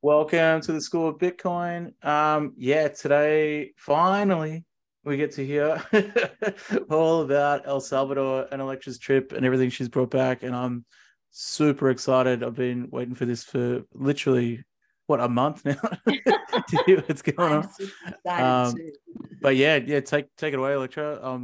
Welcome to the School of Bitcoin. Today finally we get to hear all about El Salvador and Alexa's trip and everything she's brought back, and I'm super excited. I've been waiting for this for literally a month now to hear what's going I'm on. super excited Um, too. but take it away, Electra.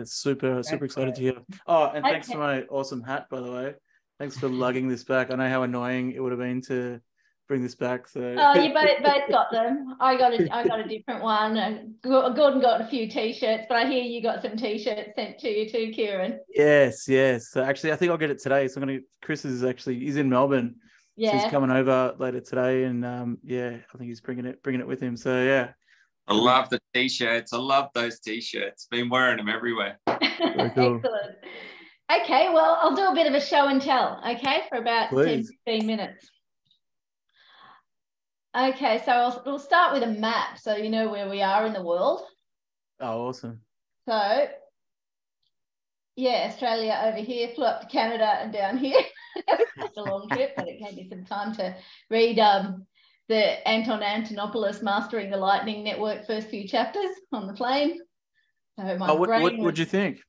Super excited to hear. Oh, and thanks for my awesome hat, by the way. Thanks for lugging this back. I know how annoying it would have been to bring this back. So Oh, you both got them. I got a different one. And Gordon got a few t-shirts, but I hear you got some t-shirts sent to you too, Kieran. yes. So actually, I think I'll get it today. So Chris he's in Melbourne. Yeah. So he's coming over later today, and I think he's bringing it with him. So yeah. I love the t-shirts. I love those t-shirts. Been wearing them everywhere. Very cool. Excellent. Okay, well, I'll do a bit of a show and tell, okay, for about 10-15 minutes. Okay, so we'll start with a map so you know where we are in the world. Oh, awesome. So, yeah, Australia over here, flew up to Canada and down here. It's a long trip, but it gave me some time to read the Anton Antonopoulos Mastering the Lightning Network first few chapters on the plane. So what would you think?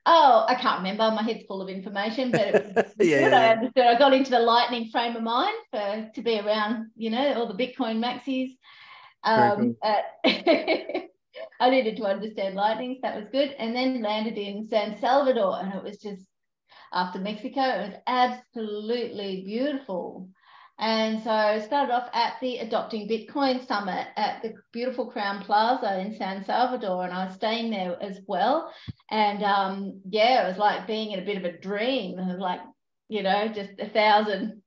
Oh, I can't remember. My head's full of information, but it was good. I understood. I got into the lightning frame of mind to be around, all the Bitcoin maxis. Cool. I needed to understand lightning, so that was good. And then landed in San Salvador, and it was just, after Mexico, it was absolutely beautiful. And so I started off at the Adopting Bitcoin Summit at the beautiful Crown Plaza in San Salvador, and I was staying there as well. And it was like being in a bit of a dream. It was like, just 1,000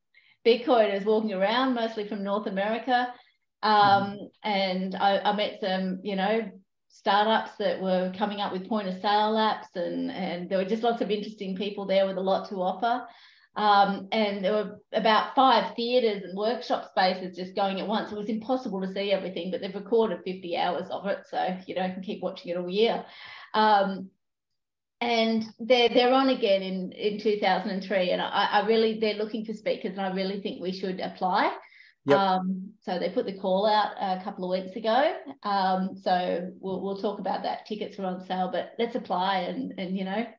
Bitcoiners walking around, mostly from North America. And I met some, startups that were coming up with point of sale apps, and there were just lots of interesting people there with a lot to offer. And there were about 5 theatres and workshop spaces just going at once. It was impossible to see everything, but they've recorded 50 hours of it, so you can keep watching it all year. And they're on again in 2003, and they're looking for speakers, and I really think we should apply. Yep. So they put the call out a couple of weeks ago. So we'll talk about that. Tickets are on sale, but let's apply and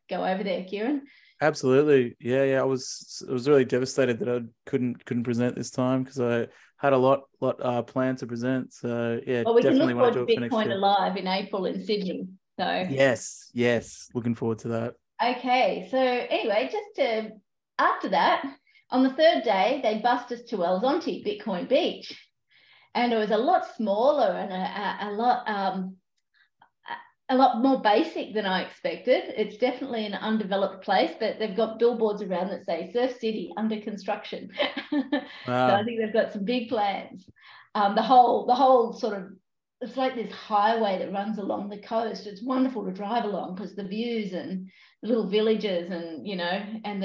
go over there, Kieran. Absolutely. Yeah. I was really devastated that I couldn't present this time, because I had a lot planned to present. So yeah, well, we definitely can look forward to Bitcoin Bitcoin Alive in April in Sydney. So yes, looking forward to that. Okay, so anyway, after that, on the third day, they bussed us to El Zonte, Bitcoin Beach, and it was a lot smaller and a lot more basic than I expected. It's definitely an undeveloped place, but they've got billboards around that say Surf City under construction. Wow. So I think they've got some big plans. The whole sort of, it's like this highway that runs along the coast. It's wonderful to drive along because the views and the little villages and, and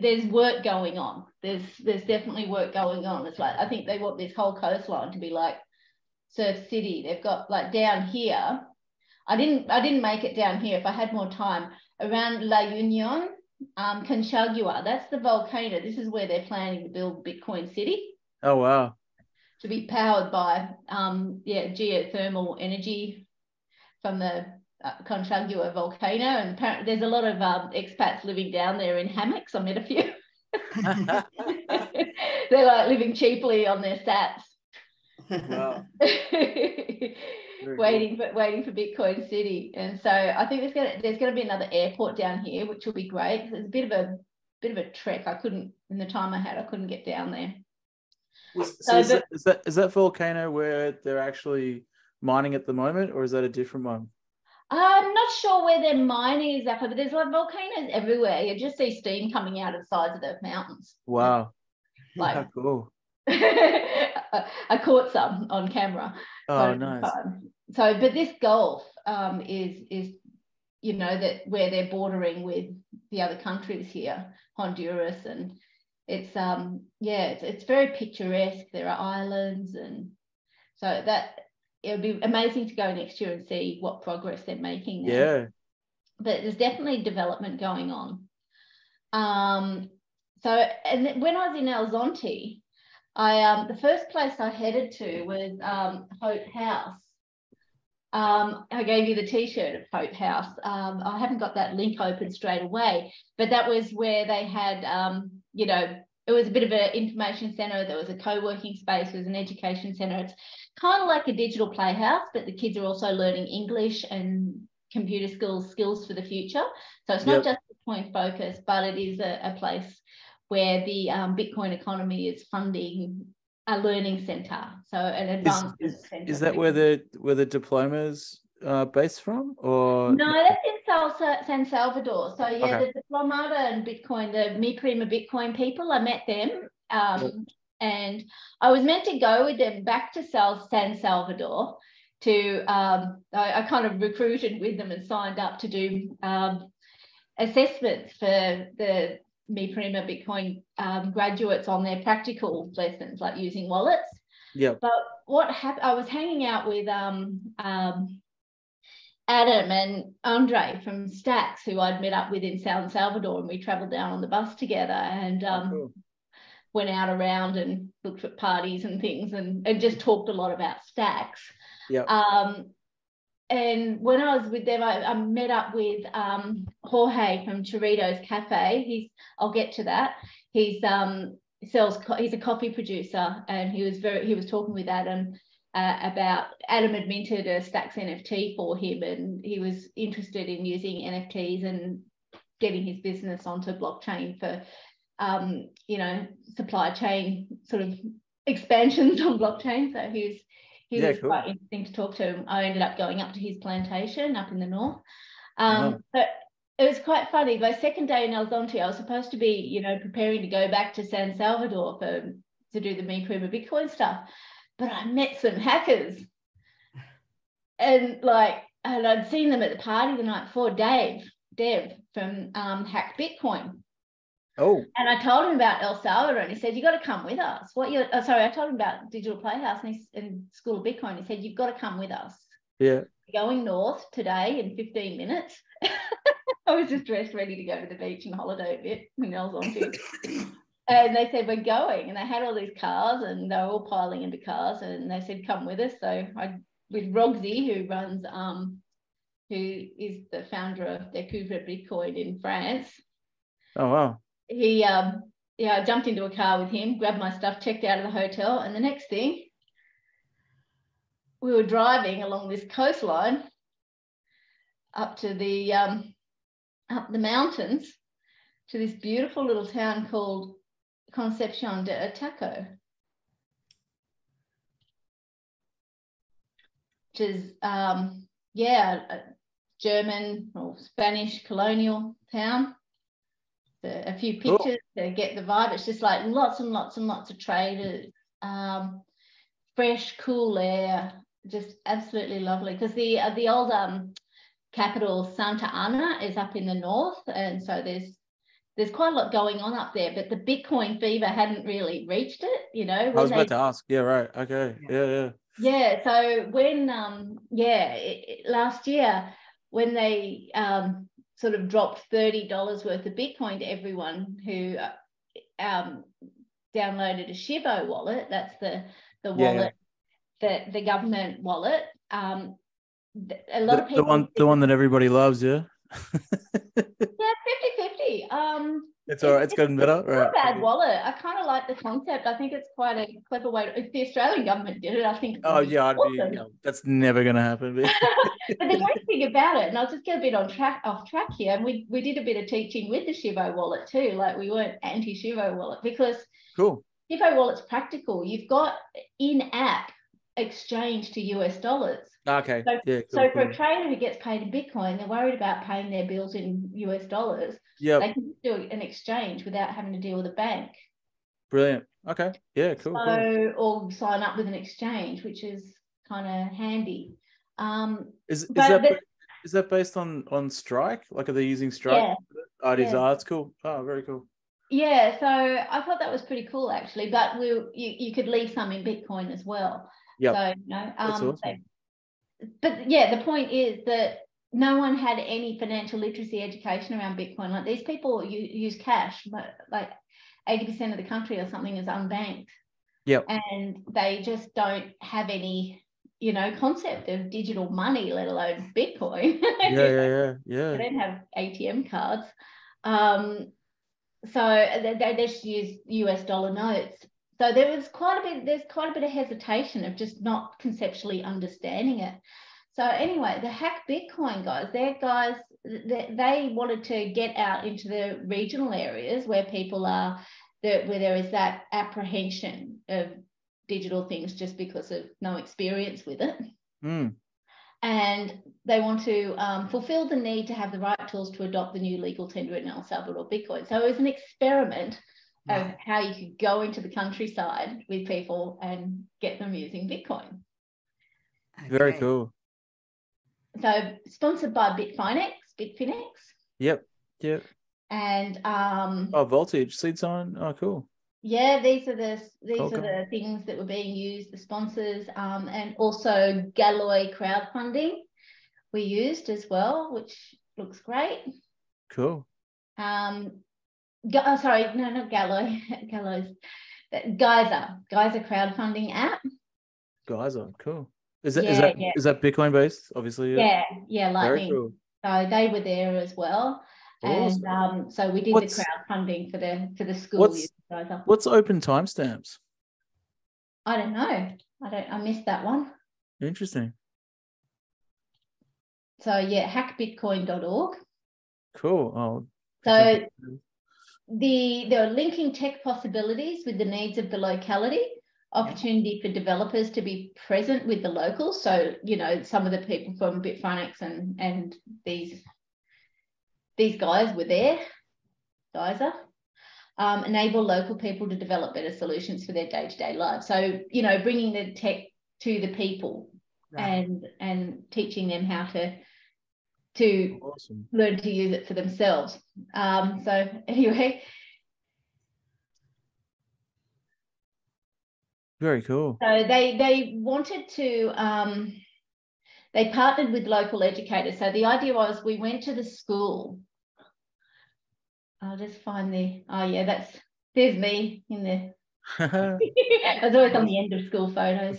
there's work going on. There's definitely work going on. It's like, I think they want this whole coastline to be like Surf City. They've got like down here, I didn't make it down here. If I had more time, around La Union, Conchagua, that's the volcano. This is where they're planning to build Bitcoin City. Oh, wow. To be powered by, geothermal energy from the Conchagua volcano. And apparently there's a lot of expats living down there in hammocks. I met a few. They're like living cheaply on their sats. Wow. waiting for Bitcoin City. And so I think there's gonna be another airport down here, which will be great. It's a bit of a trek. In the time I had, I couldn't get down there. So is that volcano where they're actually mining at the moment, or is that a different one? I'm not sure where they're mining exactly, but there's like volcanoes everywhere. You just see steam coming out of the sides of the mountains. Wow. Like, how cool. I caught some on camera. Oh, nice. So, but this Gulf is that where they're bordering with the other countries here, Honduras, and it's very picturesque. There are islands, and so that it would be amazing to go next year and see what progress they're making there. Yeah. But there's definitely development going on. So, and when I was in El Zonte, The first place I headed to was Hope House. I gave you the T-shirt of Hope House. I haven't got that link open straight away, but that was where they had, you know, it was a bit of an information centre. There was a co-working space. There was an education centre. It's kind of like a digital playhouse, but the kids are also learning English and computer skills for the future. So it's not just Bitcoin focused, but it is a place where the Bitcoin economy is funding a learning centre, so an advancement centre. Is that where the diploma's based from, or no? That's in San Salvador. So yeah, the Diplomata and Bitcoin, the Mi Prima Bitcoin people, I met them, and I was meant to go with them back to San Salvador to I kind of recruited with them and signed up to do assessments for the Mi Prima Bitcoin graduates on their practical lessons, like using wallets. Yeah. But what happened, I was hanging out with Adam and Andre from Stacks, who I'd met up with in San Salvador, and we travelled down on the bus together and cool. went out around and looked at parties and things and just talked a lot about Stacks. Yeah. And when I was with them, I met up with Jorge from Chorritos Cafe. I'll get to that. He's a coffee producer, and he was talking with Adam about Adam had minted a Stacks NFT for him, and he was interested in using NFTs and getting his business onto blockchain for you know, supply chain sort of expansions on blockchain. So he was cool. quite interesting to talk to him. I ended up going up to his plantation up in the north. But it was quite funny. My second day in El Zonte, I was supposed to be, you know, preparing to go back to San Salvador to do the Mi Prima Bitcoin stuff. But I met some hackers. And I'd seen them at the party the night before, Dev from Hack Bitcoin. Oh. And I told him about El Salvador, and he said, "You got to come with us." I told him about Digital Playhouse and School of Bitcoin. He said, "You've got to come with us." Yeah. We're going north today in 15 minutes. I was just dressed, ready to go to the beach and holiday a bit when I was on to. And they said, "We're going." And they had all these cars, and they were all piling into cars, and they said, "Come with us." So with Roxy, who runs, who is the founder of Découvre Bitcoin in France. Oh, wow. I jumped into a car with him, grabbed my stuff, checked out of the hotel, and the next thing, we were driving along this coastline up to the up the mountains to this beautiful little town called Concepción de Ataco, which is a German or Spanish colonial town. A few pictures to get the vibe. It's just like lots and lots and lots of traders, fresh, cool air, just absolutely lovely. Because the old capital Santa Ana is up in the north, and so there's quite a lot going on up there. But the Bitcoin fever hadn't really reached it, you know. I was about to ask. Yeah, right. Okay. Yeah. Yeah. So when last year when they sort of dropped $30 worth of Bitcoin to everyone who downloaded a Shivo wallet. That's the wallet, the government wallet. A lot of people... The one that everybody loves, yeah? Yeah, 50-50. It's all right. It's gotten better. It's not a bad wallet. I kind of like the concept. I think it's quite a clever way. If the Australian government did it, I think. Awesome. That's never going to happen. But the great thing about it, and I'll just get a bit off track here, and we did a bit of teaching with the Shivo wallet too. Like we weren't anti-Shivo wallet because cool. Shivo wallet's practical. You've got in-app exchange to US dollars. Okay. So for a trader who gets paid in Bitcoin, they're worried about paying their bills in US dollars. Yeah. They can do an exchange without having to deal with a bank. Brilliant. Okay. Yeah, cool. Or sign up with an exchange, which is kind of handy. Is that based on Strike? Like, are they using Strike? Yeah. Oh, it is. Oh, that's cool. Oh, very cool. Yeah, so I thought that was pretty cool actually. But you could leave some in Bitcoin as well. Yeah. So that's awesome. But yeah, the point is that no one had any financial literacy education around Bitcoin. Like these people use cash, but like 80% of the country or something is unbanked. Yep. And they just don't have any, concept of digital money, let alone Bitcoin. Yeah. They don't have ATM cards. So they just use US dollar notes. So there's quite a bit of hesitation of just not conceptually understanding it. So anyway, the Hack Bitcoin guys, they wanted to get out into the regional areas where people are, where there is that apprehension of digital things just because of no experience with it. And they want to fulfill the need to have the right tools to adopt the new legal tender in El Salvador Bitcoin. So it was an experiment of how you could go into the countryside with people and get them using Bitcoin. Okay. Very cool. So sponsored by Bitfinex. Yep. And Voltage, Seed Sign. Oh, cool. Yeah, these are the things that were being used, the sponsors, and also Galloy crowdfunding we used as well, which looks great. Cool. Sorry, no, not Galloy. Galloy's Geyser crowdfunding app. Geyser, cool. Is that Bitcoin based? Obviously. Yeah, Lightning. Very cool. So they were there as well. Awesome. And so we did the crowdfunding for the school. What's open timestamps? I don't know. I missed that one. Interesting. So yeah, hackbitcoin.org. Cool. So they're linking tech possibilities with the needs of the locality, opportunity for developers to be present with the locals. So, some of the people from Bitfinex and these guys were there, Geyser. Enable local people to develop better solutions for their day-to-day lives. So, bringing the tech to the people and teaching them how to learn to use it for themselves. So anyway. Very cool. So they wanted to, they partnered with local educators. So the idea was we went to the school. I'll just find there's me in there. I was always on the end of school photos.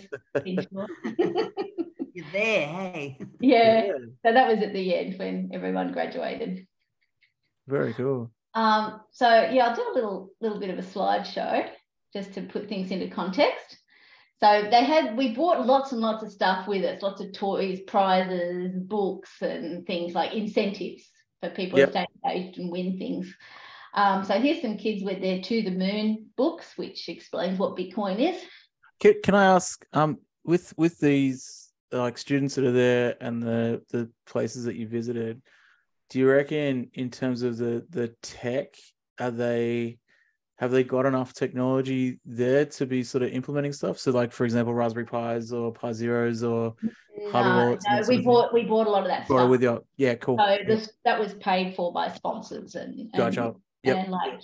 You're there, hey? Yeah. So that was at the end when everyone graduated. Very cool. So I'll do a little bit of a slideshow just to put things into context. So we bought lots and lots of stuff with us, lots of toys, prizes, books, and things like incentives for people to stay engaged and win things. So here's some kids with their To the Moon books, which explains what Bitcoin is. Can I ask, with these like students that are there and the places that you visited, do you reckon in terms of the tech, have they got enough technology there to be sort of implementing stuff? So like, for example, Raspberry Pis or Pi Zeros or hardware wallets? No, we bought a lot of that stuff. With you. Yeah, cool. So that was paid for by sponsors and gotcha. And like,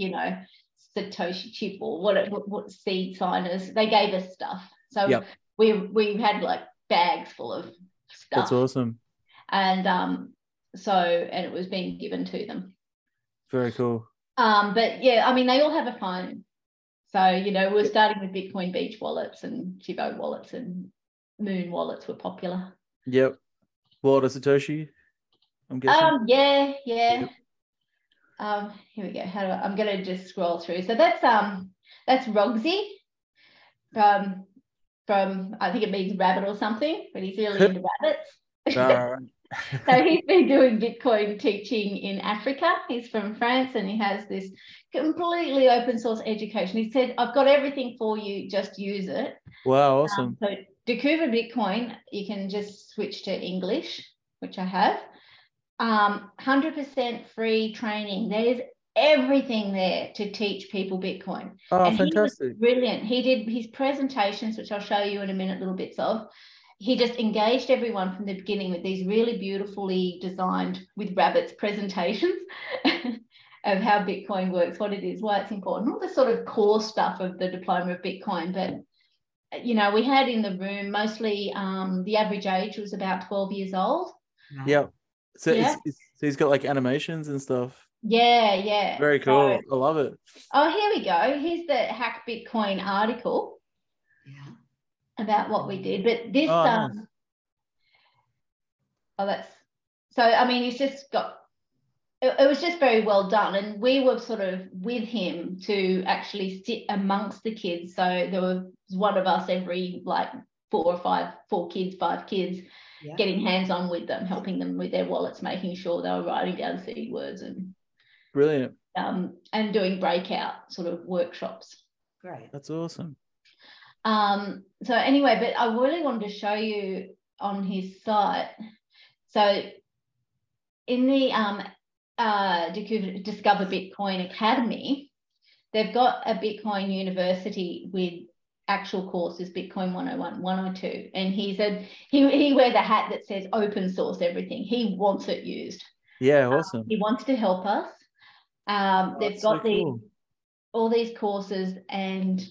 Satoshi chip or what seed signers, they gave us stuff. So we had like bags full of stuff. That's awesome. And and it was being given to them. Very cool. But yeah, I mean, they all have a phone. So, we're starting with Bitcoin Beach wallets and Chivo wallets, and Moon wallets were popular. Yep. Wallet of Satoshi, I'm guessing. Yeah. Yep. Here we go. I'm going to just scroll through. So that's Rogsy from I think it means rabbit or something, but he's really into rabbits. So he's been doing Bitcoin teaching in Africa. He's from France and he has this completely open source education. He said, I've got everything for you, just use it. Wow, awesome. So Dakuva Bitcoin, you can just switch to English, which I have. 100% free training. There's everything there to teach people Bitcoin. Oh, fantastic. He was brilliant. He did his presentations, which I'll show you in a minute, little bits of. He just engaged everyone from the beginning with these really beautifully designed with rabbits presentations of how Bitcoin works, what it is, why it's important, all the sort of core stuff of the diploma of Bitcoin. But, we had in the room mostly the average age was about 12 years old. Yep. So he's got like animations and stuff. Yeah. Very cool. I love it. Oh, here we go. Here's the Hack Bitcoin article. about what we did. But this, Oh, nice. that's so. I mean, he's just got. It was just very well done, and we were sort of with him to actually sit amongst the kids. So there was one of us every like 5 kids, getting hands on with them, helping them with their wallets, making sure they were writing down CE words and Brilliant. And doing breakout sort of workshops. Great. That's awesome. So anyway, but I really wanted to show you on his site. So in the Discover Bitcoin Academy, they've got a Bitcoin University with actual courses, Bitcoin 101, 102. And he said he wears a hat that says open source everything. He wants it used. Yeah, awesome. He wants to help us. They've got all these courses and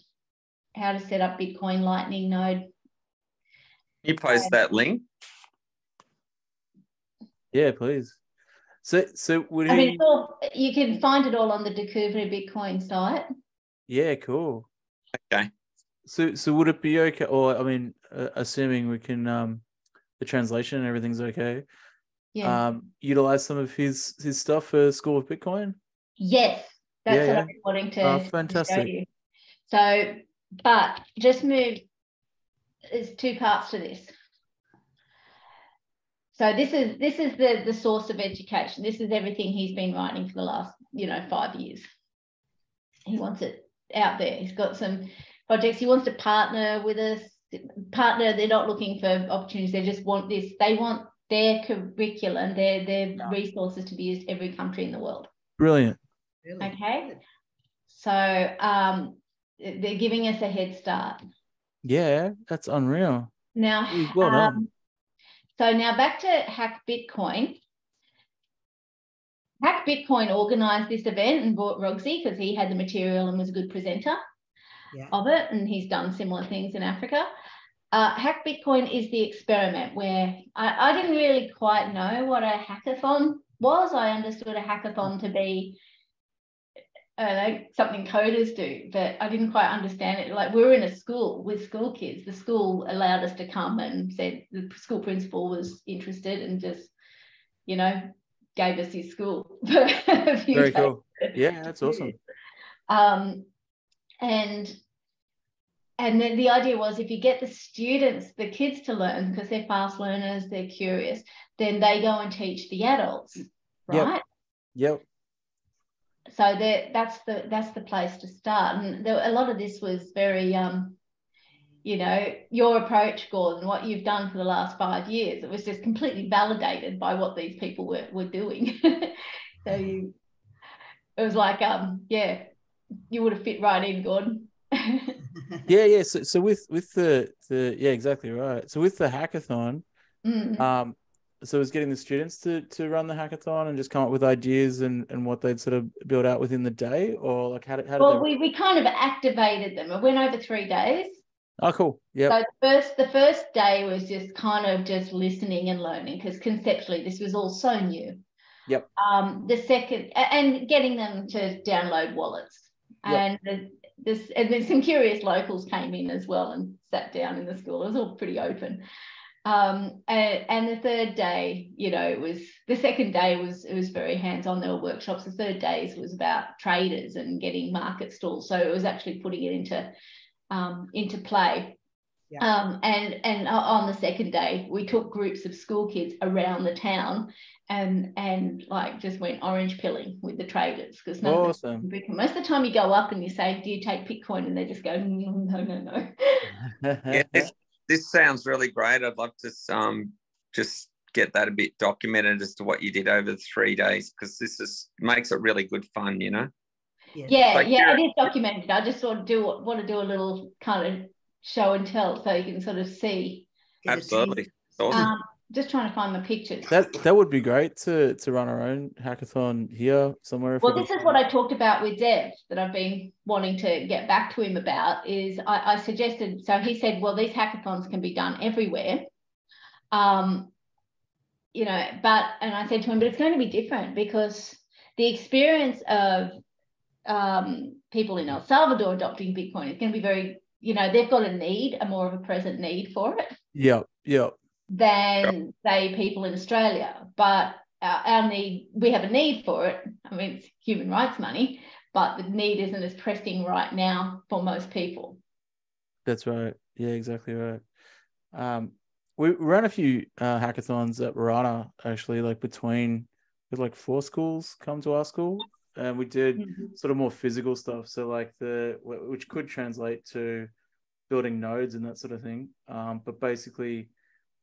how to set up Bitcoin Lightning node. You post that link? Yeah, please. So would he? I mean, you can find it all on the Discover Bitcoin site. Yeah, cool. Okay. So would it be okay? Or I mean, assuming we can, the translation and everything's okay. Yeah. Utilize some of his stuff for School of Bitcoin. Yes, that's what Yeah. I've been wanting to fantastic. show you. So, but just move. There's 2 parts to this. So this is the source of education. This is everything he's been writing for the last 5 years. He wants it out there. He's got some projects. He wants to partner with us. They're not looking for opportunities. They just want this. They want their curriculum, their resources to be used every country in the world. Brilliant. Really? Okay. So they're giving us a head start. Yeah, that's unreal. Now, well done. So now back to Hack Bitcoin. Hack Bitcoin organised this event and brought Rogsy because he had the material and was a good presenter of it, and he's done similar things in Africa. Hack Bitcoin is the experiment where I didn't really quite know what a hackathon was. I understood a hackathon to be something coders do, but I didn't quite understand it. Like, we were in a school with school kids. The school allowed us to come and said the school principal was interested and just, gave us his school for a few Very days. cool. Yeah, that's awesome. And then the idea was, if you get the kids to learn, because they're fast learners, they're curious, then they go and teach the adults, right? Yep. So that's the place to start. And a lot of this was very, your approach, Gordon, what you've done for the last 5 years, it was just completely validated by what these people were doing. So it was like, you would have fit right in, Gordon. Yeah. So with the exactly right. So with the hackathon, so it was getting the students to run the hackathon and just come up with ideas and what they'd sort of build out within the day, or like how did we kind of activated them. It went over 3 days. Oh, cool. Yeah. So the first day was just kind of just listening and learning, because conceptually this was all so new. Yep. The second, and getting them to download wallets. Yep. And then some curious locals came in as well and sat down in the school. It was all pretty open. And the third day, the second day it was very hands-on. There were workshops. The third day was about traders and getting market stalls. So it was actually putting it into play. Yeah. And on the second day, we took groups of school kids around the town and like just went orange pilling with the traders, because awesome. Most of the time you go up and you say, do you take Bitcoin? And they just go, no. Yeah, this sounds really great. I'd love to just get that a bit documented as to what you did over the 3 days, because this makes it really good fun, Yeah, it is documented. I just sort of want to do a little kind of show and tell so you can sort of see. Absolutely. Awesome. Just trying to find my pictures. That would be great to run our own hackathon here somewhere. Well, this is what I talked about with Dev that I've been wanting to get back to him about. Is I suggested, so he said, well, these hackathons can be done everywhere. And I said to him, but it's going to be different, because the experience of people in El Salvador adopting Bitcoin is going to be very, they've got a more of a present need for it. Yeah. Than say people in Australia. But we have a need for it. I mean, it's human rights money, but the need isn't as pressing right now for most people. That's right. Yeah, exactly right. We ran a few hackathons at Rana, actually, like with like 4 schools come to our school, and we did sort of more physical stuff. So like which could translate to building nodes and that sort of thing. But basically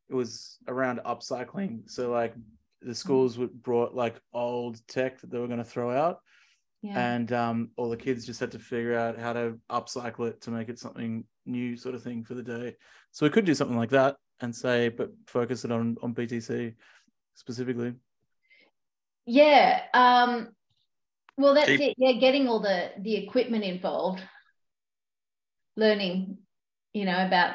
it was around upcycling. So like the schools brought like old tech that they were going to throw out, and all the kids just had to figure out how to upcycle it to make it something new, sort of thing for the day. So we could do something like that and say, but focus it on BTC specifically. Yeah. Well, that's it. Yeah, getting all the equipment involved, learning, about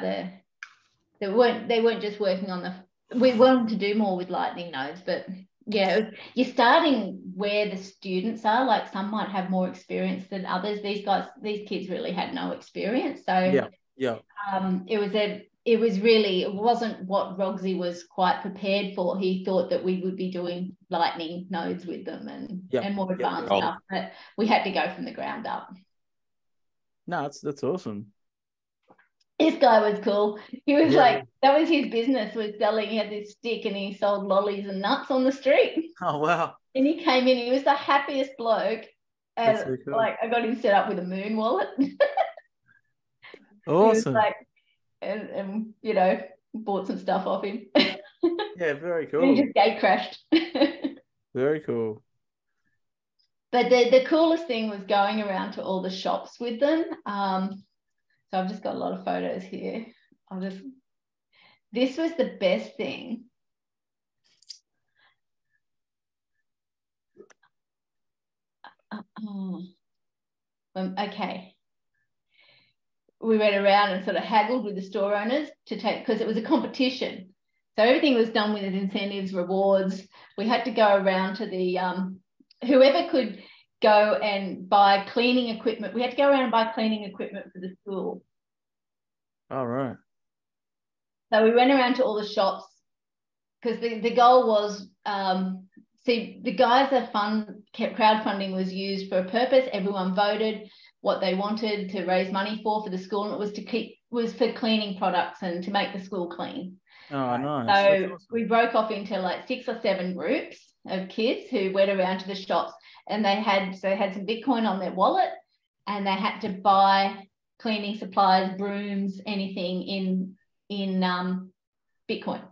they weren't just working on we wanted to do more with lightning nodes, but yeah, you're starting where the students are. Like some might have more experience than others. These kids really had no experience. So yeah. It wasn't what Rogsy was quite prepared for. He thought that we would be doing lightning nodes with them and more advanced stuff, but we had to go from the ground up. No, that's awesome. This guy was cool. He was that was his business, was selling. He had this stick and he sold lollies and nuts on the street. Oh, wow. And he came in, he was the happiest bloke. And so cool. I got him set up with a moon wallet. Awesome. He was and bought some stuff off him. Yeah, very cool. And he just gate crashed. Very cool. But the coolest thing was going around to all the shops with them. So I've just got a lot of photos here. This was the best thing. Okay. We went around and sort of haggled with the store owners to take, because it was a competition. So everything was done with incentives, rewards. We had to go around to the, whoever could go and buy cleaning equipment. We had to go around and buy cleaning equipment for the school. All right. So we went around to all the shops because the goal was, the guys that crowdfunding was used for a purpose. Everyone voted what they wanted to raise money for the school, and it was for cleaning products and to make the school clean. Oh, nice. So awesome. We broke off into like 6 or 7 groups of kids who went around to the shops, and they had some Bitcoin on their wallet, and they had to buy cleaning supplies, brooms, anything in Bitcoin.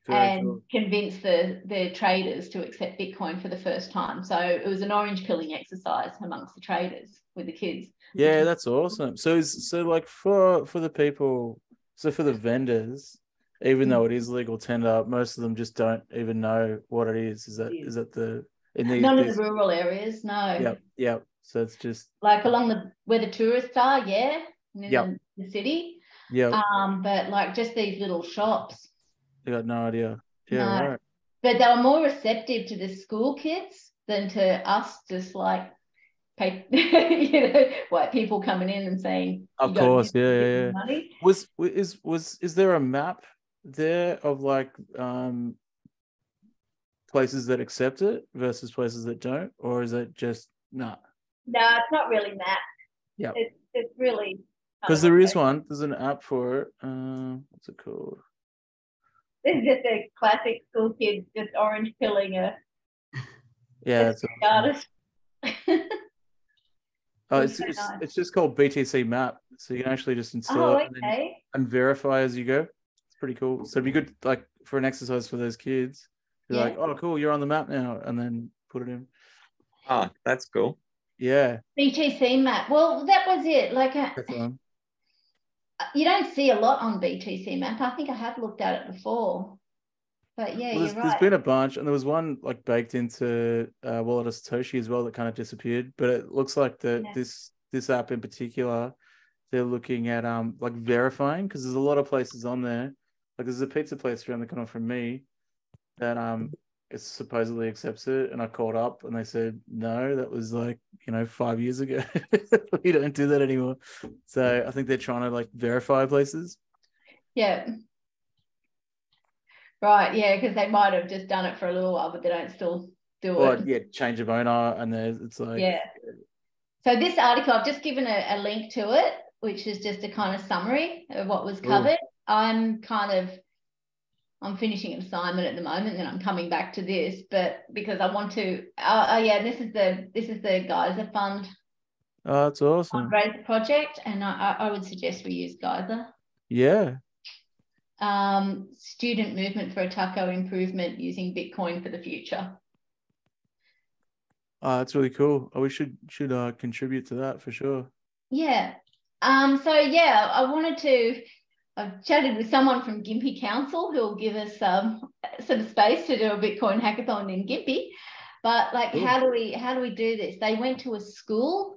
Very cool. Convince the traders to accept Bitcoin for the first time. So it was an orange pilling exercise amongst the traders with the kids. Yeah, that's awesome. So like for the people, so for the vendors, even though it is legal tender, most of them just don't even know what it is. Is that the in these none of the rural areas? No. Yep. So it's just like along where the tourists are, and in the city. Yeah. But like just these little shops. They got no idea. Yeah, no. Right. But they were more receptive to the school kids than to us, just like white people coming in and saying, of course, yeah. Money. Is there a map there of like places that accept it versus places that don't, or is it just no, it's not really mapped. Yeah, it's really because there's an app for it. What's it called? This is just a classic school kid just orange pilling a that's artist. Oh, it's just called BTC Map, so you can actually just install it and verify as you go. It's pretty cool. So it'd be good, like for an exercise for those kids. Be like, oh, cool, you're on the map now, and then put it in. Oh, that's cool. Yeah. BTC Map. Well, that was it. Like you don't see a lot on BTC Map. I think I have looked at it before. But yeah, you're right. There's been a bunch, and there was one like baked into Wallet of Satoshi as well that kind of disappeared. But it looks like this app in particular, they're looking at like verifying, because there's a lot of places on there. Like there's a pizza place around the corner from me that it supposedly accepts it, and I called up and they said no, that was like 5 years ago. We don't do that anymore. So I think they're trying to like verify places. Yeah. Right, yeah, because they might have just done it for a little while, but they don't still do it. Yeah, change of owner, and it's like yeah. So this article, I've just given a link to it, which is just a kind of summary of what was covered. I'm finishing an assignment at the moment, and then I'm coming back to this, but because I want to. This is the Geyser Fund. Oh, that's awesome. Fundraiser project, and I would suggest we use Geyser. Yeah. Student movement for a taco improvement using Bitcoin for the future. That's really cool. We should contribute to that for sure. Yeah. I've chatted with someone from Gympie Council who will give us some space to do a Bitcoin hackathon in Gympie. But like, cool. How do we do this? They went to a school,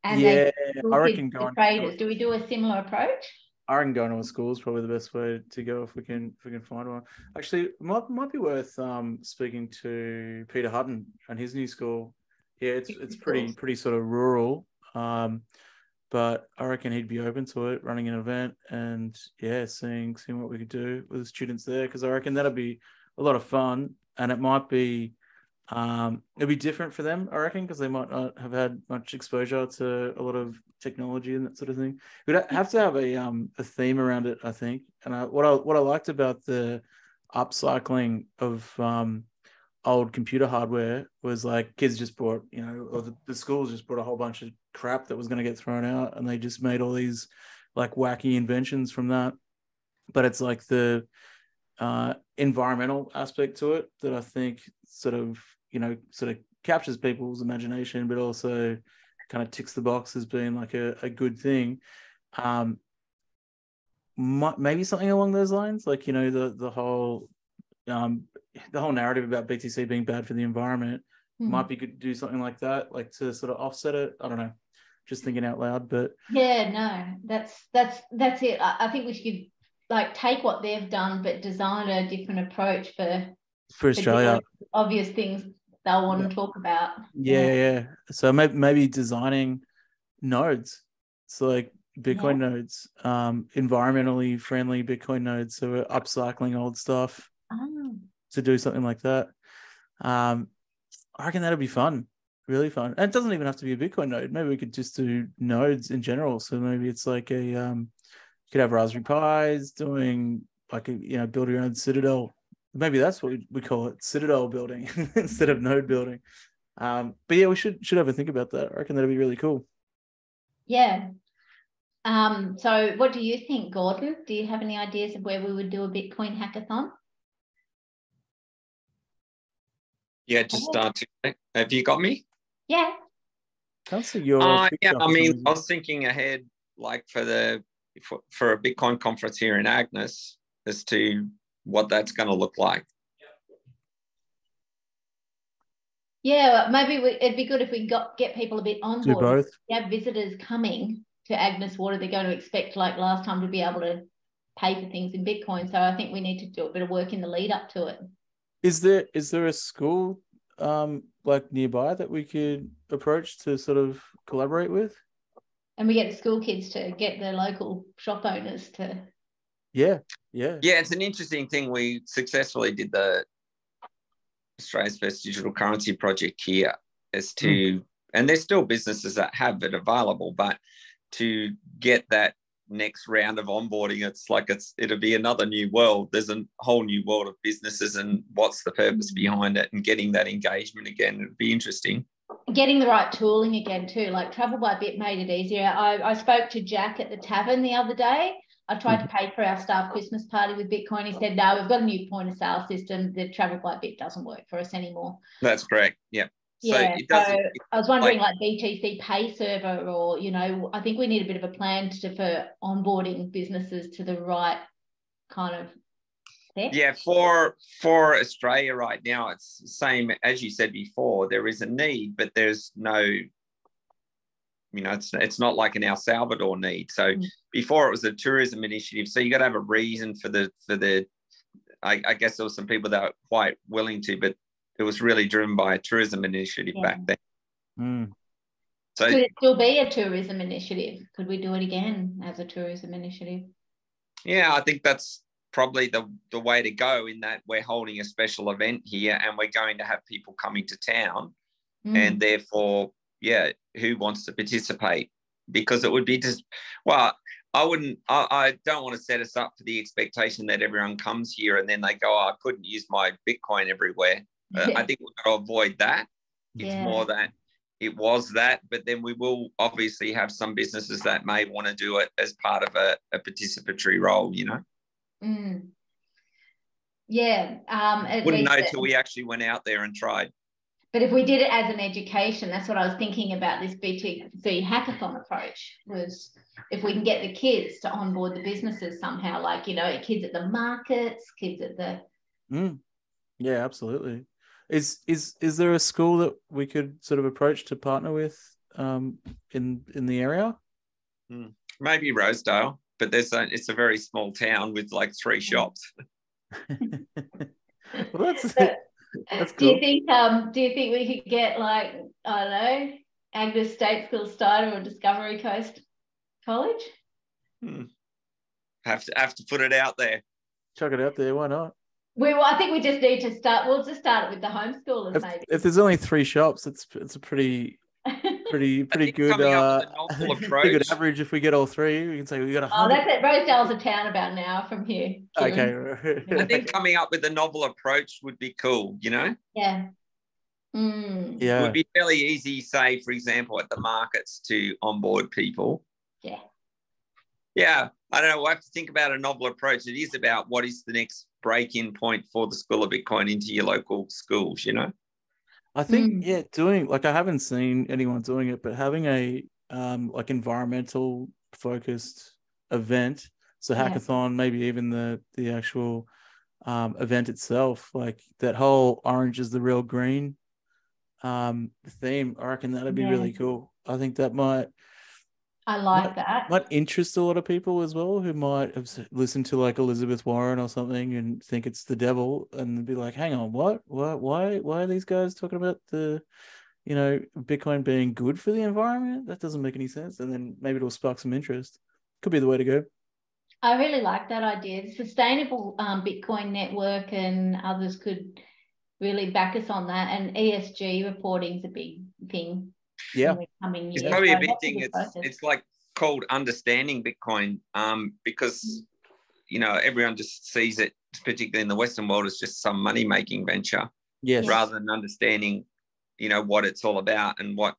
and I reckon traders. Do we do a similar approach? I reckon going to a school is probably the best way to go if we can find one. Actually, it might be worth speaking to Peter Hutton and his new school. Yeah, it's pretty sort of rural, but I reckon he'd be open to it, running an event and seeing what we could do with the students there, because I reckon that'll be a lot of fun, and it might be it'll be different for them, I reckon, because they might not have had much exposure to a lot of technology and that sort of thing. We'd have to have a theme around it, I think. And what I liked about the upcycling of old computer hardware was like kids just brought, or the schools just brought a whole bunch of crap that was going to get thrown out, and they just made all these like wacky inventions from that. But it's like the environmental aspect to it that I think sort of captures people's imagination, but also kind of ticks the box as being like a good thing. Maybe something along those lines, like the whole narrative about BTC being bad for the environment might be good to do something like that, like to sort of offset it. I don't know, just thinking out loud. But yeah, no, that's it. I think we should like take what they've done, but design a different approach for Australia. Obvious things they'll want to talk about. Yeah. So maybe designing nodes, so like Bitcoin nodes, environmentally friendly Bitcoin nodes. So we're upcycling old stuff to do something like that. I reckon that'll be fun, really fun. And it doesn't even have to be a Bitcoin node. Maybe we could just do nodes in general. So maybe it's like you could have Raspberry Pis doing like build your own Citadel. Maybe that's what we call it, Citadel building instead of node building. But yeah, we should have a think about that. I reckon that'd be really cool. Yeah. So what do you think, Gordon? Do you have any ideas of where we would do a Bitcoin hackathon? Yeah, just start to. Have you got me? Yeah. Can't see your I was thinking ahead, like for a Bitcoin conference here in Agnes, as to what that's going to look like. Yeah, maybe it'd be good if we get people a bit on board. Do both. We have visitors coming to Agnes. What are they going to expect, like last time, to be able to pay for things in Bitcoin? So I think we need to do a bit of work in the lead up to it. Is there a school like nearby that we could approach to sort of collaborate with? And we get the school kids to get the local shop owners to. Yeah. It's an interesting thing. We successfully did the Australia's First Digital Currency project here, and there's still businesses that have it available, but to get that next round of onboarding, it'll be another new world. There's a whole new world of businesses, and what's the purpose behind it, and getting that engagement again. It'd be interesting. Getting the right tooling again too, like Travel by Bit made it easier. I spoke to Jack at the tavern the other day. I tried to pay for our staff Christmas party with Bitcoin. He said, no, we've got a new point of sale system. The Travel by Bit doesn't work for us anymore. That's correct. Yeah. So I was wondering, like BTC Pay Server, or, I think we need a bit of a plan for onboarding businesses to the right kind of step. Yeah, for Australia right now, it's the same as you said before. There is a need, but there's no, it's not like an El Salvador need. So before it was a tourism initiative. So you got to have a reason for the I guess there were some people that were quite willing to, but it was really driven by a tourism initiative back then. Mm. So could it still be a tourism initiative? Could we do it again as a tourism initiative? yeah, I think that's probably the way to go, in that we're holding a special event here and we're going to have people coming to town, and therefore, yeah, who wants to participate? Because it would be just, well, I don't want to set us up for the expectation that everyone comes here and then they go, oh, I couldn't use my Bitcoin everywhere. I think we've got to avoid that. It's more that it was that, but then we will obviously have some businesses that may want to do it as part of a participatory role, you know? Yeah. Wouldn't know till we actually went out there and tried. But if we did it as an education, that's what I was thinking about this BTC hackathon approach, was if we can get the kids to onboard the businesses somehow, like, you know, kids at the markets, kids at the... Yeah, absolutely. Is there a school that we could sort of approach to partner with in the area? Maybe Rosedale, but it's a very small town with like 3 shops. Well, that's cool. Do you think we could get, like, I don't know, Agnes State School Starter or Discovery Coast College? Have to put it out there. Chuck it out there. Why not? I think we just need to start. We'll just start it with the homeschoolers, maybe. If there's only 3 shops, it's a pretty good coming up with a novel approach. Pretty good average. If we get all 3, we can say we got 100. Oh, that's it. Rosedale's a town about an hour from here, Kieran. Okay. I think coming up with a novel approach would be cool, you know? Yeah. Yeah. It would be fairly easy, say, for example, at the markets to onboard people. Yeah. Yeah. I don't know. We'll have to think about a novel approach. It is about what is the next break-in point for the School of Bitcoin into your local schools, you know? I think, doing, like, I haven't seen anyone doing it, but having a like environmental focused event, so hackathon, maybe even the actual event itself, like that whole orange is the real green theme, I reckon that'd be really cool. I think that might interest a lot of people as well, who might have listened to like Elizabeth Warren or something and think it's the devil, and be like, hang on, why are these guys talking about the, you know, Bitcoin being good for the environment? That doesn't make any sense. And then maybe it'll spark some interest. Could be the way to go. I really like that idea. The Sustainable Bitcoin Network and others could really back us on that, and ESG reporting is a big thing. Yeah, it's probably a big thing. It's like called understanding Bitcoin, because, you know, everyone just sees it, particularly in the Western world, as just some money making venture. Yes. Rather than understanding, you know, what it's all about and what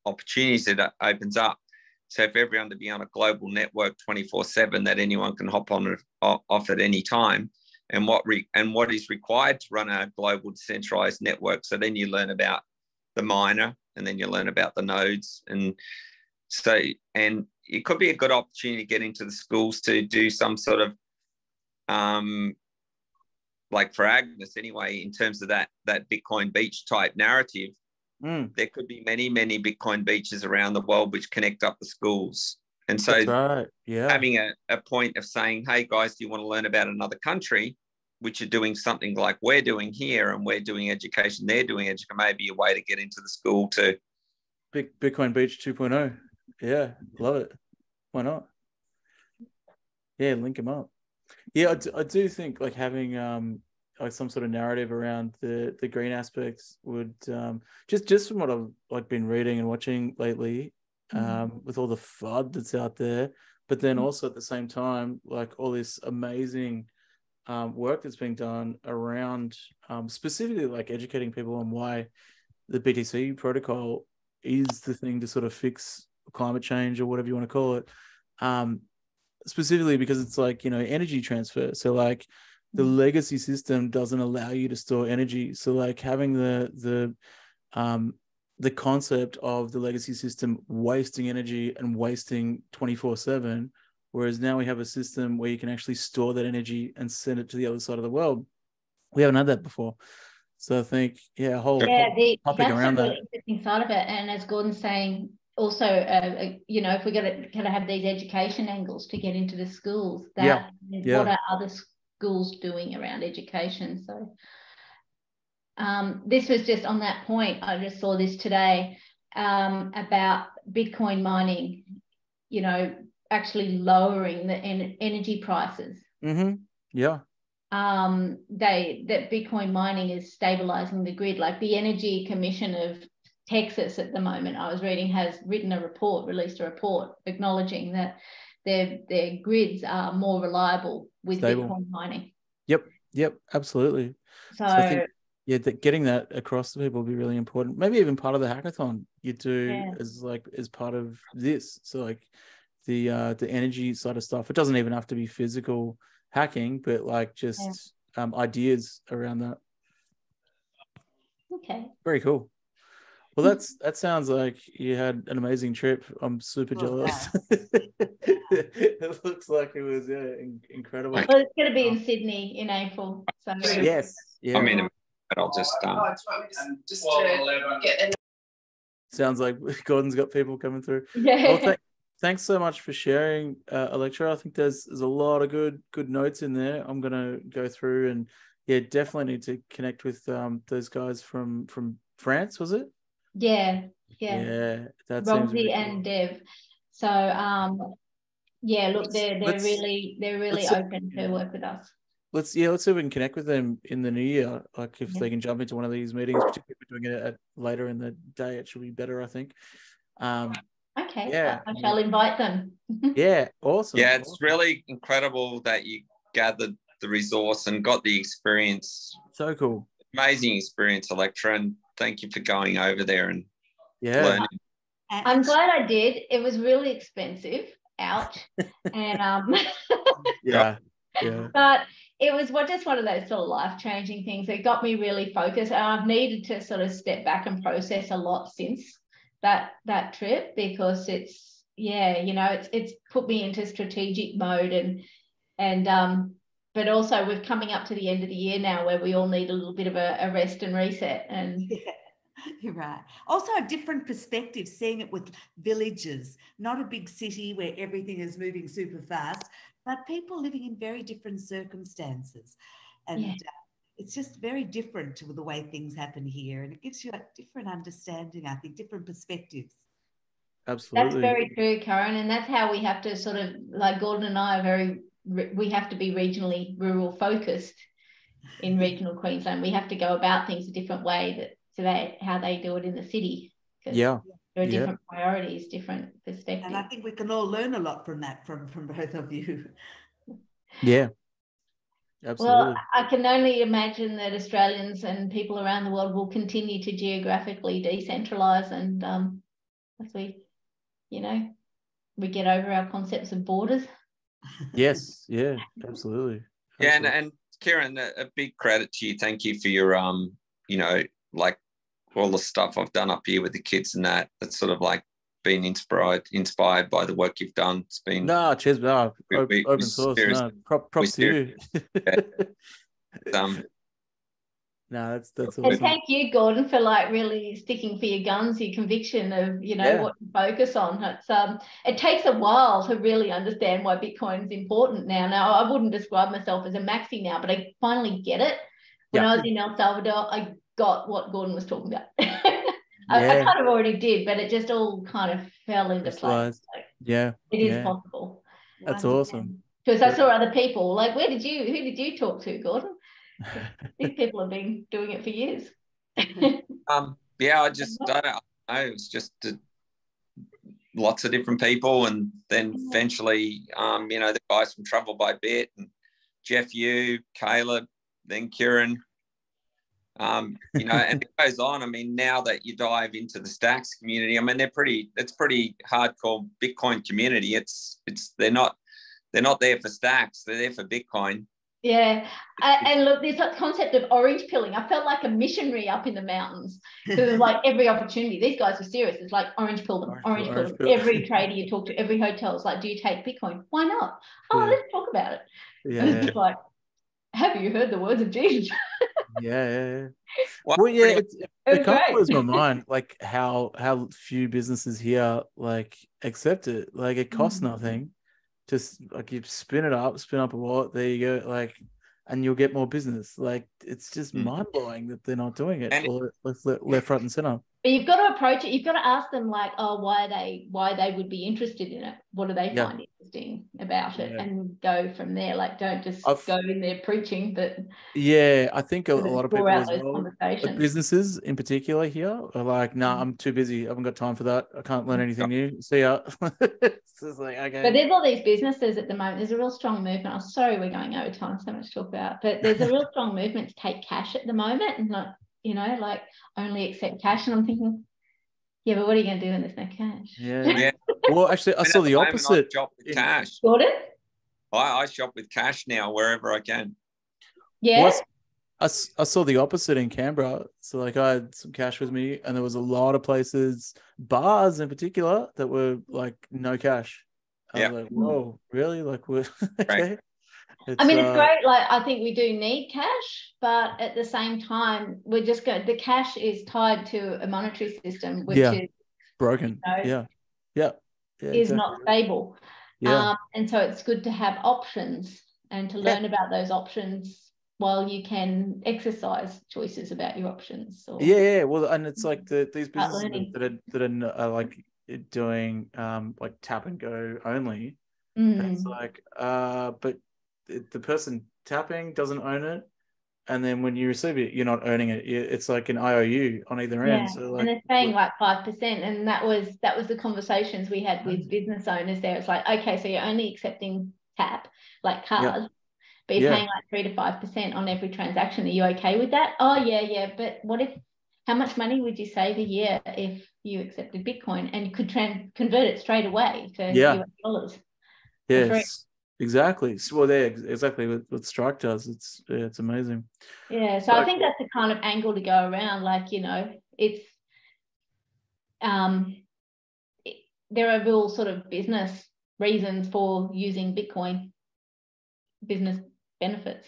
opportunities it opens up. So if everyone to be on a global network 24/7 that anyone can hop on off at any time, and what is required to run a global decentralized network. So then you learn about the miner, and then you learn about the nodes. And so, and it could be a good opportunity to get into the schools to do some sort of, like for Agnes anyway, in terms of that Bitcoin beach type narrative. There could be many, many Bitcoin beaches around the world which connect up the schools. And so that's right. Yeah. Having a point of saying, hey guys, do you want to learn about another country, which are doing something like we're doing here, and we're doing education, they're doing education, maybe a way to get into the school too. Bitcoin Beach 2.0. Yeah, love it. Why not? Yeah, link them up. Yeah, I do think like having like some sort of narrative around the green aspects would just from what I've like been reading and watching lately, with all the FUD that's out there, but then also at the same time, like all this amazing work that's being done around specifically like educating people on why the BTC protocol is the thing to sort of fix climate change or whatever you want to call it, specifically because it's like, you know, energy transfer. So like the legacy system doesn't allow you to store energy. So like having the concept of the legacy system wasting energy and wasting 24/7, whereas now we have a system where you can actually store that energy and send it to the other side of the world. We haven't had that before. So I think, the topic around that. Interesting side of it. And as Gordon's saying, also, you know, if we're going to kind of have these education angles to get into the schools, what are other schools doing around education. So this was just on that point. I just saw this today about Bitcoin mining, you know, actually lowering the energy prices. Mm-hmm. Yeah. That Bitcoin mining is stabilizing the grid. Like the Energy Commission of Texas at the moment, I was reading, has released a report acknowledging that their grids are more reliable with Stable. Bitcoin mining. Yep, absolutely. So I think getting that across to people will be really important. Maybe even part of the hackathon you do as part of this. So like the energy side of stuff. It doesn't even have to be physical hacking, but like just ideas around that. Okay. Very cool. Well, that sounds like you had an amazing trip. I'm super jealous. It looks like it was incredible. Well, it's going to be in Sydney in April. So yes, yeah. I mean, I'll just sounds like Gordon's got people coming through. Yeah. Well, thanks so much for sharing, Electra. I think there's a lot of good notes in there. I'm gonna go through and definitely need to connect with those guys from France. Was it? Yeah. That Roxy seems really cool. and Dev. So look, they're really open to work with us. Let's see if we can connect with them in the new year. Like if they can jump into one of these meetings, particularly if we're doing it later in the day, it should be better, I think. Okay, I shall invite them. Yeah, awesome. Yeah, it's really incredible that you gathered the resource and got the experience. So cool. Amazing experience, Electra, and thank you for going over there and learning. I'm glad I did. It was really expensive. Ouch. And yeah. But it was just one of those sort of life-changing things. It got me really focused, and I've needed to sort of step back and process a lot since that trip, because it's put me into strategic mode, and but also we're coming up to the end of the year now where we all need a little bit of a rest and reset. And you're right. Also a different perspective, seeing it with villages, not a big city where everything is moving super fast, but people living in very different circumstances. And it's just very different to the way things happen here. And it gives you a different understanding, I think, different perspectives. Absolutely. That's very true, Karen. And that's how we have to sort of, like Gordon and I are we have to be regionally rural focused in regional Queensland. We have to go about things a different way how they do it in the city. Yeah. There are different priorities, different perspectives. And I think we can all learn a lot from that, from both of you. Yeah. Absolutely. Well, I can only imagine that Australians and people around the world will continue to geographically decentralise, and as we get over our concepts of borders. Yes, yeah, absolutely. Yeah, and Kieran, a big credit to you. Thank you for your like all the stuff I've done up here with the kids and that. It's sort of like been inspired by the work you've done. It's been cheers, open source. Props to you. No, that's awesome. And thank you, Gordon, for like really sticking for your guns, your conviction of what you focus on. It's it takes a while to really understand why Bitcoin is important now. Now, I wouldn't describe myself as a maxi now, but I finally get it. When I was in El Salvador, I got what Gordon was talking about. I kind of already did, but it just all kind of fell into place. So it is possible. That's awesome. Because I saw other people like, who did you talk to, Gordon? These people have been doing it for years. I just don't know. It was just lots of different people, and then eventually, the guys from Travel by Bit and Jeff, you, Caleb, then Kieran. And it goes on. I mean, now that you dive into the Stacks community, I mean, it's pretty hardcore Bitcoin community. They're not there for Stacks. They're there for Bitcoin. Yeah. And look, there's that concept of orange pilling. I felt like a missionary up in the mountains. So there's like every opportunity. These guys were serious. It's like orange pill them. Every trader you talk to, every hotel is like, do you take Bitcoin? Why not? Oh, let's talk about it. Yeah. And it's like, have you heard the words of Jesus? Yeah. Well, yeah, it kind of blows my mind, like how few businesses here like accept it. Like it costs nothing. Just like you spin up a wallet. There you go. Like and you'll get more business. Like, it's just mind blowing that they're not doing it, And or left, right, and center. But you've got to approach it. You've got to ask them like, oh, why they would be interested in it. What do they find interesting about it? And go from there. Like, don't just go in there preaching, but I think a lot of people as those well, conversations. businesses in particular here, are like, nah, I'm too busy. I haven't got time for that. I can't learn anything new. See ya. It's just like, okay. But there's all these businesses at the moment. There's a real strong movement. I'm sorry we're going over time, so much to talk about. But there's a real strong movement to take cash at the moment and not, like only accept cash. And I'm thinking, yeah, but what are you going to do when there's no cash? Yeah. Well, actually, I saw the opposite. I shop with cash. Gordon? I shop with cash now wherever I can. Yeah. Well, I saw the opposite in Canberra. So, like, I had some cash with me, and there was a lot of places, bars in particular, that were like no cash. I was like, whoa, really? Like, we're okay. I mean, it's great. Like, I think we do need cash, but at the same time, we're just going. The cash is tied to a monetary system, which is broken. Is exactly not stable. Yeah. And so it's good to have options and to learn about those options while you can exercise choices about your options. Or, well, and it's like these businesses that are like doing like tap and go only. It's like but the person tapping doesn't own it, and then when you receive it, you're not owning it. It's like an IOU on either end. So, like, and it's paying like 5%, and that was the conversations we had with business owners there. It's like, okay, so you're only accepting tap, like cards, but you're paying like 3 to 5% on every transaction. Are you okay with that? Oh yeah. But how much money would you save a year if you accepted Bitcoin and you could convert it straight away to US dollars? Yes, exactly. Well, there, exactly what Strike does. It's amazing. Yeah, so I think that's the kind of angle to go around. Like, it's there are real sort of business reasons for using Bitcoin, business benefits.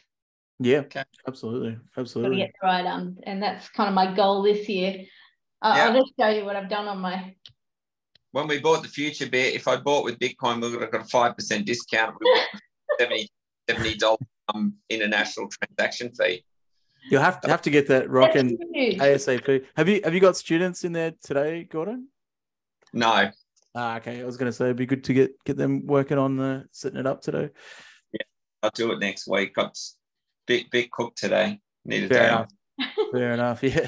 Yeah, absolutely. Got to get the right, and that's kind of my goal this year. I'll just show you what I've done on my. When we bought the future bit, if I bought with Bitcoin, we would have got a 5% discount. We would have $70 international transaction fee. You'll have to get that rocking ASAP. Have you got students in there today, Gordon? No. Okay. I was going to say it'd be good to get them working on setting it up today. Yeah, I'll do it next week. Got bit cooked today. Need a Fair day enough. off. Fair enough. Yeah.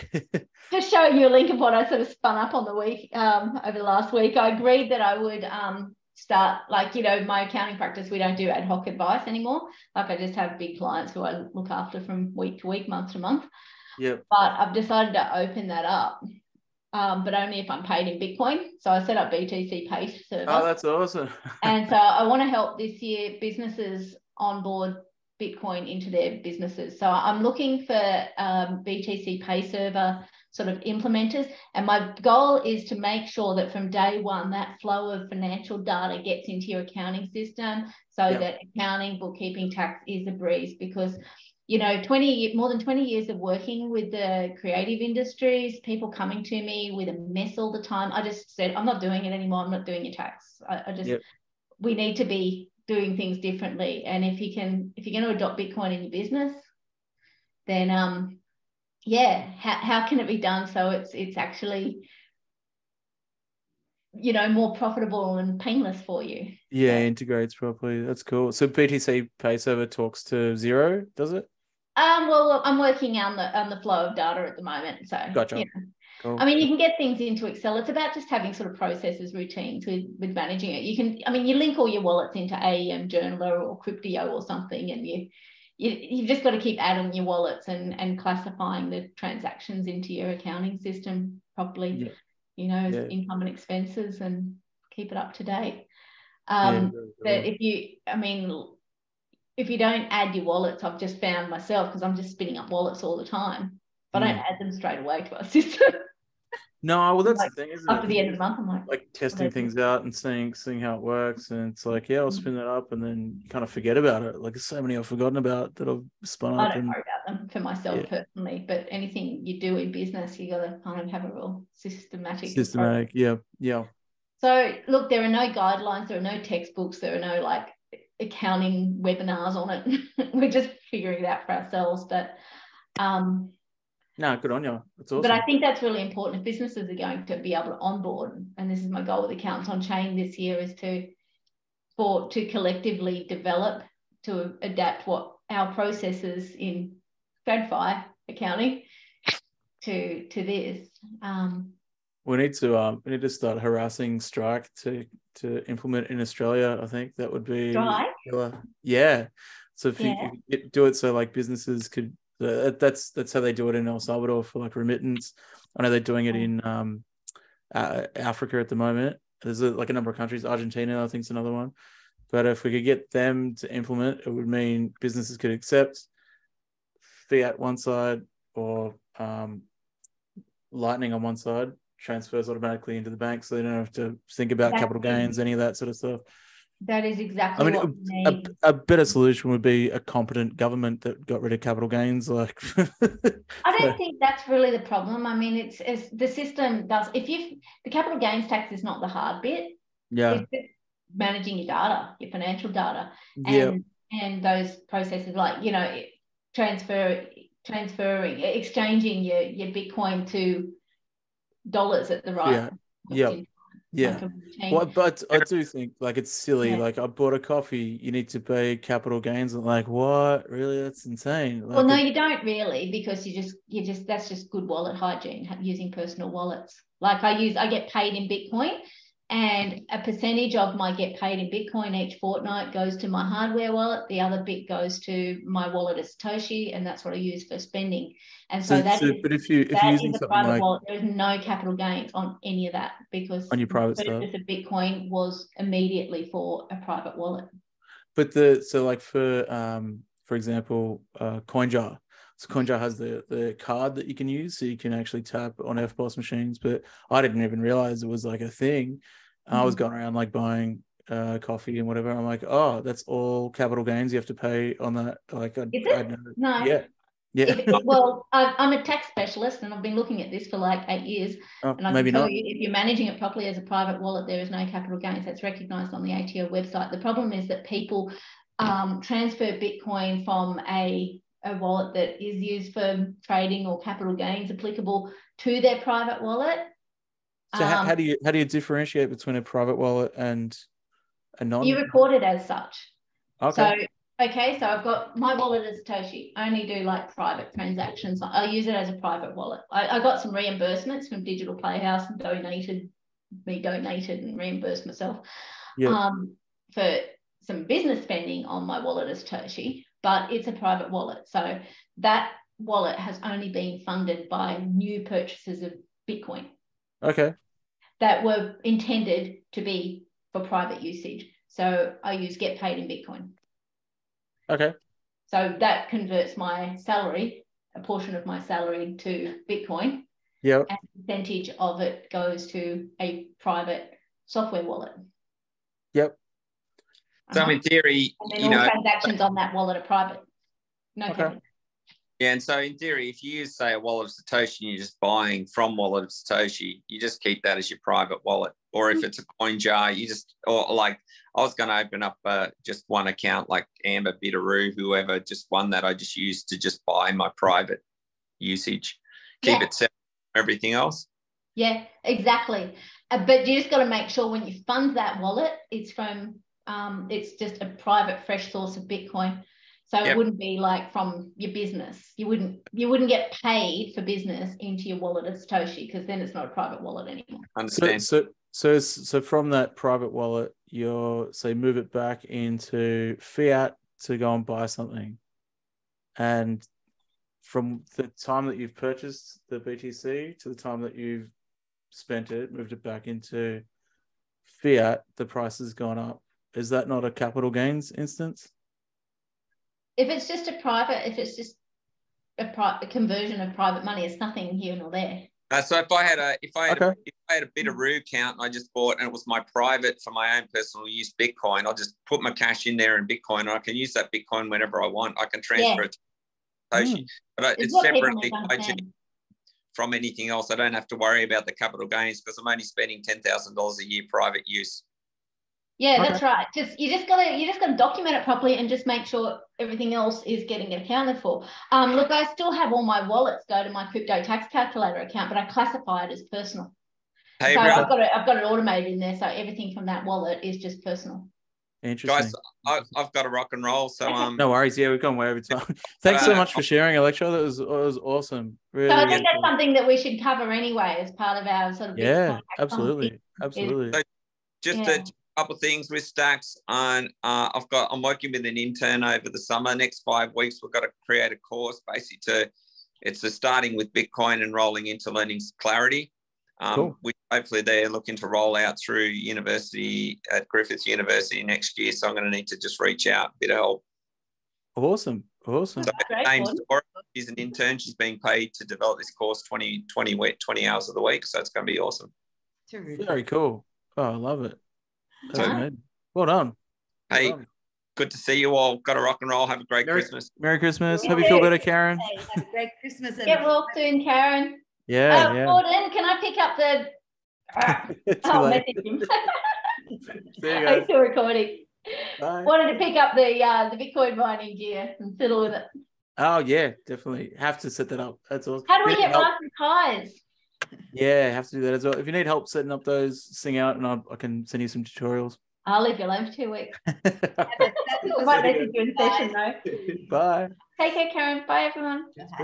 Just showing you a link of what I sort of spun up on the week over the last week. I agreed that I would start, like, my accounting practice, we don't do ad hoc advice anymore. Like, I just have big clients who I look after from week to week, month to month. Yep. But I've decided to open that up, but only if I'm paid in Bitcoin. So I set up BTC Pay server. Oh, that's awesome. And so I want to help this year businesses onboard Bitcoin into their businesses. So I'm looking for BTC Pay server sort of implementers, and my goal is to make sure that from day one that flow of financial data gets into your accounting system, so that accounting, bookkeeping, tax is a breeze. Because more than 20 years of working with the creative industries, people coming to me with a mess all the time, I just said, I'm not doing it anymore. I'm not doing your tax. We need to be doing things differently. And if you're going to adopt Bitcoin in your business, then how can it be done so it's actually more profitable and painless for you? Integrates properly. That's cool. So BTC Pay server talks to Xero, does it? Well, I'm working on the flow of data at the moment. So gotcha. Cool. I mean, you can get things into Excel. It's about just having sort of processes, routines with managing it. You link all your wallets into AEM Journaler or Cryptio or something, and you've just got to keep adding your wallets and classifying the transactions into your accounting system properly, income and expenses, and keep it up to date. But if you don't add your wallets, I've just found myself, because I'm just spinning up wallets all the time, but I don't add them straight away to our system. No, well, that's the thing, isn't it? After the end of the month, I'm like testing things out and seeing how it works, and it's like, I'll spin that up, and then you kind of forget about it. Like, there's so many I've forgotten about that I've spun up. I don't worry about them for myself personally, but anything you do in business, you got to kind of have a real systematic approach. Yeah. So look, there are no guidelines, there are no textbooks, there are no accounting webinars on it. We're just figuring it out for ourselves. But no, good on you. That's awesome. But I think that's really important if businesses are going to be able to onboard, and this is my goal with Accountants on Chain this year, is to collectively develop, to adapt what our processes in TradFi accounting to this. We need to start harassing Strike to implement in Australia. I think that would be Strike? Yeah. So if you do it so like businesses could, that's how they do it in El Salvador for like remittance. I know they're doing it in Africa at the moment. There's like a number of countries. Argentina, I think, is another one. But if we could get them to implement, it would mean businesses could accept fiat one side or Lightning on one side, transfers automatically into the bank, so they don't have to think about capital gains, any of that sort of stuff. That is exactly what we need. A better solution would be a competent government that got rid of capital gains. Like, I don't think that's really the problem. I mean, it's the system does. The capital gains tax is not the hard bit. Yeah, it's just managing your data, your financial data, and those processes like transferring, exchanging your Bitcoin to dollars at the right. Yeah. Well, but I do think like it's silly. Yeah. Like I bought a coffee, you need to pay capital gains. And like, what? Really? That's insane. Like, well, no, you don't really, because you just that's just good wallet hygiene, using personal wallets. Like I get paid in Bitcoin, and a percentage of my get paid in Bitcoin each fortnight goes to my hardware wallet. The other bit goes to my wallet as Satoshi, and that's what I use for spending. And so but if you're using a private like, wallet, there is no capital gains on any of that, because on your private stuff, the Bitcoin was immediately for a private wallet. But for example, CoinJar. So CoinJar has the card that you can use, so you can actually tap on FBOS machines. But I didn't even realize it was like a thing. I was going around like buying coffee and whatever. I'm like, oh, that's all capital gains you have to pay on that. Like, is it? No. Yeah. Well, I'm a tax specialist, and I've been looking at this for like 8 years. And I can tell you, if you're managing it properly as a private wallet, there is no capital gains. That's recognised on the ATO website. The problem is that people transfer Bitcoin from a wallet that is used for trading or capital gains applicable to their private wallet. So how do you differentiate between a private wallet and a non? You record it as such. Okay. So I've got my wallet as Satoshi. I only do like private transactions. I use it as a private wallet. I got some reimbursements from Digital Playhouse and donated and reimbursed myself for some business spending on my wallet as Satoshi, but it's a private wallet. So that wallet has only been funded by new purchases of Bitcoin. Okay. That were intended to be for private usage. So I use get paid in Bitcoin. Okay. So that converts my salary, a portion of my salary, to Bitcoin. Yeah. And a percentage of it goes to a private software wallet. Yep. So in theory, and then all transactions on that wallet are private. No capital. Yeah, and so in theory, if you use, say, a wallet of Satoshi and you're just buying from wallet of Satoshi, you just keep that as your private wallet. Or if it's a coin jar, or like I was going to open up just one account like Amber, Bitteroo, whoever, just one that I just use to just buy my private usage. Keep it separate from everything else. Yeah, exactly. But you just got to make sure when you fund that wallet, it's from, it's just a private fresh source of Bitcoin. So it wouldn't be like from your business. You wouldn't get paid for business into your wallet as Satoshi, because then it's not a private wallet anymore. Understand. So from that private wallet, you'll say move it back into fiat to go and buy something. And from the time that you've purchased the BTC to the time that you've spent it, moved it back into fiat, the price has gone up. Is that not a capital gains instance? If it's just a conversion of private money, it's nothing here nor there. So if I had a Bitteroo account and I just bought, and it was my private for my own personal use Bitcoin, I'll just put my cash in there in Bitcoin, and I can use that Bitcoin whenever I want. I can transfer it to Satoshi, but it's separately from anything else. I don't have to worry about the capital gains because I'm only spending $10,000 a year private use. Yeah, Okay. that's right. You just gotta document it properly and just make sure everything else is getting accounted for. Look, I still have all my wallets go to my crypto tax calculator account, but I classify it as personal. Hey, So Rick, I've got it automated in there, so everything from that wallet is just personal. Interesting. guys, I've got to rock and roll. So No worries. Yeah, we've gone way over time. Thanks so much for sharing, Electra. That was awesome. Really, So I really think that's cool. something that we should cover anyway as part of our sort of Yeah, absolutely. Absolutely. So just a couple of things with Stacks. On I'm working with an intern over the summer. Next 5 weeks, we've got to create a course basically it's starting with Bitcoin and rolling into learning clarity. Cool. Which hopefully they're looking to roll out through university at Griffith University next year. So I'm going to need to just reach out, a bit of help. Awesome. Awesome. So James Dora, she's an intern. She's being paid to develop this course 20 hours of the week. So it's going to be awesome. Terrific. Very cool. Oh, I love it. That's Nice. amazing. Well done. Hey, Well done. good to see you all. Got to rock and roll. Have a great Christmas. Merry Christmas. Yeah. Hope you feel better, Karen. Hey, have a great Christmas. Get well soon, Karen. Yeah, yeah. Gordon, can I pick up the Too I'll late. message him. See you I'm guys. still recording. Bye. Wanted to pick up the Bitcoin mining gear and fiddle with it. Oh yeah, definitely. Have to set that up. That's awesome. How do we If you need get help- Mark and Ties? Yeah, have to do that as well. If you need help setting up those, sing out and I can send you some tutorials. I'll leave you alone for 2 weeks. I That's might message you in session though. Bye. Take care, Karen. Bye, everyone.